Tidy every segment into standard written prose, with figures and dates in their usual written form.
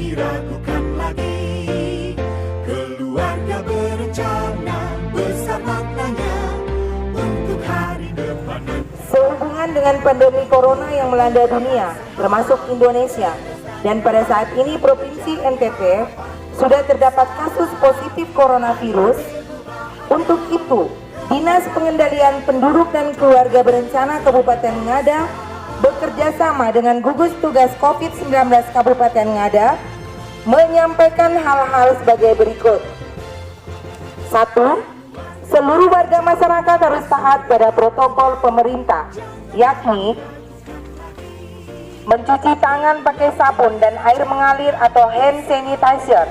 diragukan lagi. Keluarga berencana besar maknanya untuk hari depan. Sehubungan dengan pandemi corona yang melanda dunia, termasuk Indonesia, dan pada saat ini Provinsi NTT sudah terdapat kasus positif coronavirus. Untuk itu, Dinas Pengendalian Penduduk dan Keluarga Berencana Kabupaten Ngada bekerja sama dengan gugus tugas COVID-19 Kabupaten Ngada menyampaikan hal-hal sebagai berikut. 1. Seluruh warga masyarakat harus taat pada protokol pemerintah, yakni mencuci tangan pakai sabun dan air mengalir atau hand sanitizer.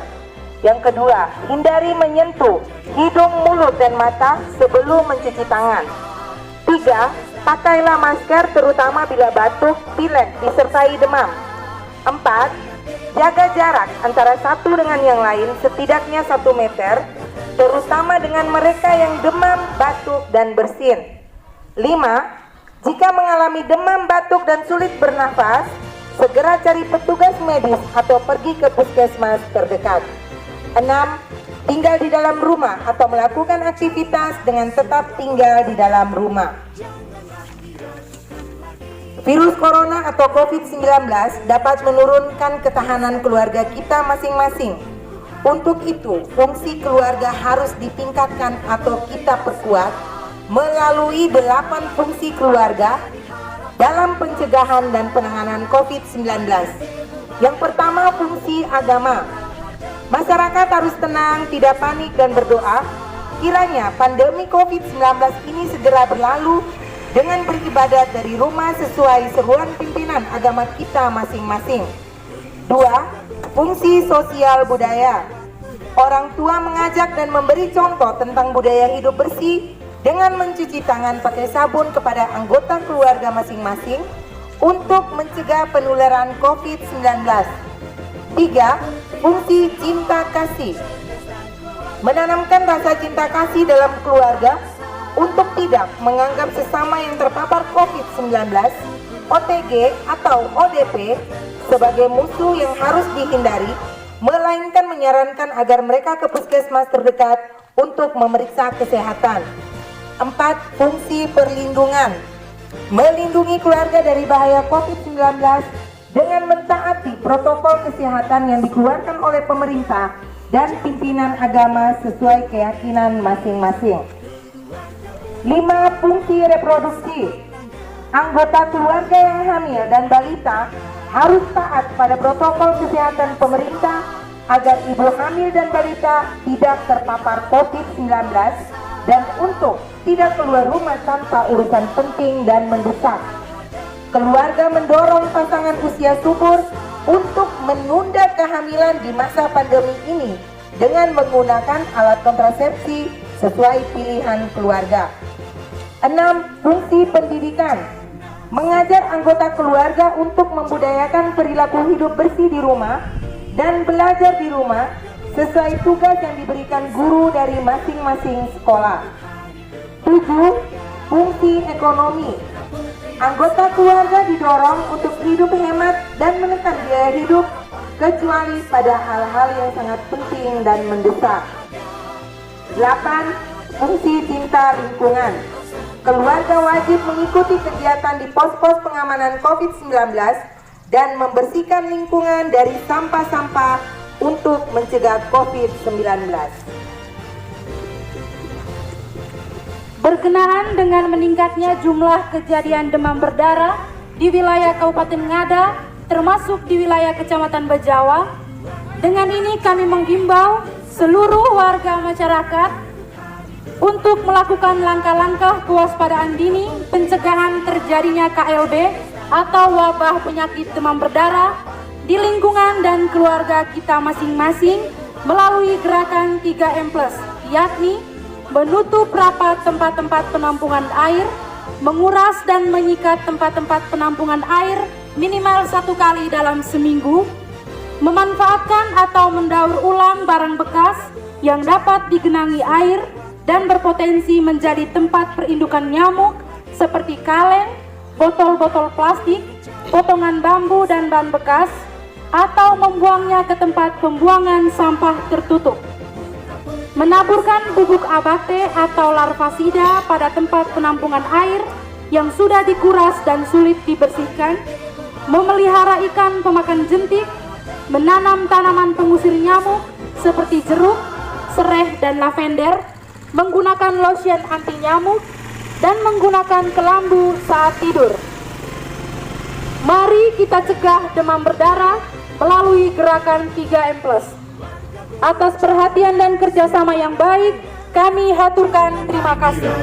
Yang kedua, hindari menyentuh hidung, mulut, dan mata sebelum mencuci tangan. 3. Pakailah masker terutama bila batuk, pilek, disertai demam. 4. Jaga jarak antara satu dengan yang lain setidaknya 1 meter, terutama dengan mereka yang demam, batuk, dan bersin. 5. Jika mengalami demam, batuk, dan sulit bernafas, segera cari petugas medis atau pergi ke puskesmas terdekat. 6. Tinggal di dalam rumah atau melakukan aktivitas dengan tetap tinggal di dalam rumah. Virus corona atau COVID-19 dapat menurunkan ketahanan keluarga kita masing-masing. Untuk itu, fungsi keluarga harus ditingkatkan atau kita perkuat melalui 8 fungsi keluarga dalam pencegahan dan penanganan COVID-19. Yang pertama, fungsi agama. Masyarakat harus tenang, tidak panik, dan berdoa kiranya pandemi COVID-19 ini segera berlalu dengan beribadat dari rumah sesuai seruan pimpinan agama kita masing-masing. 2. Fungsi sosial budaya. Orang tua mengajak dan memberi contoh tentang budaya hidup bersih dengan mencuci tangan pakai sabun kepada anggota keluarga masing-masing untuk mencegah penularan COVID-19. 3. Fungsi cinta kasih. Menanamkan rasa cinta kasih dalam keluarga untuk tidak menganggap sesama yang terpapar COVID-19, OTG atau ODP sebagai musuh yang harus dihindari, melainkan menyarankan agar mereka ke puskesmas terdekat untuk memeriksa kesehatan. 4. Fungsi perlindungan. Melindungi keluarga dari bahaya COVID-19 dengan mentaati protokol kesehatan yang dikeluarkan oleh pemerintah dan pimpinan agama sesuai keyakinan masing-masing. 5. Fungsi reproduksi. Anggota keluarga yang hamil dan balita harus taat pada protokol kesehatan pemerintah agar ibu hamil dan balita tidak terpapar COVID-19 dan untuk tidak keluar rumah tanpa urusan penting dan mendesak. Keluarga mendorong pasangan usia subur untuk menunda kehamilan di masa pandemi ini dengan menggunakan alat kontrasepsi sesuai pilihan keluarga. 6. Fungsi pendidikan. Mengajar anggota keluarga untuk membudayakan perilaku hidup bersih di rumah dan belajar di rumah sesuai tugas yang diberikan guru dari masing-masing sekolah. 7. Fungsi ekonomi. Anggota keluarga didorong untuk hidup hemat dan menekan biaya hidup kecuali pada hal-hal yang sangat penting dan mendesak. 8. Fungsi cinta lingkungan. Keluarga wajib mengikuti kegiatan di pos-pos pengamanan COVID-19 dan membersihkan lingkungan dari sampah-sampah untuk mencegah COVID-19. Berkenaan dengan meningkatnya jumlah kejadian demam berdarah di wilayah Kabupaten Ngada, termasuk di wilayah Kecamatan Bajawa, dengan ini kami menghimbau seluruh warga masyarakat untuk melakukan langkah-langkah kewaspadaan dini pencegahan terjadinya KLB atau wabah penyakit demam berdarah di lingkungan dan keluarga kita masing-masing melalui gerakan 3M+, yakni menutup rapat tempat-tempat penampungan air, menguras dan menyikat tempat-tempat penampungan air minimal 1 kali dalam seminggu, memanfaatkan atau mendaur ulang barang bekas yang dapat digenangi air dan berpotensi menjadi tempat perindukan nyamuk seperti kaleng, botol-botol plastik, potongan bambu dan ban bekas, atau membuangnya ke tempat pembuangan sampah tertutup. Menaburkan bubuk abate atau larvasida pada tempat penampungan air yang sudah dikuras dan sulit dibersihkan, memelihara ikan pemakan jentik, menanam tanaman pengusir nyamuk seperti jeruk, sereh, dan lavender, menggunakan lotion anti nyamuk, dan menggunakan kelambu saat tidur. Mari kita cegah demam berdarah melalui gerakan 3M+. Atas perhatian dan kerjasama yang baik, kami haturkan terima kasih.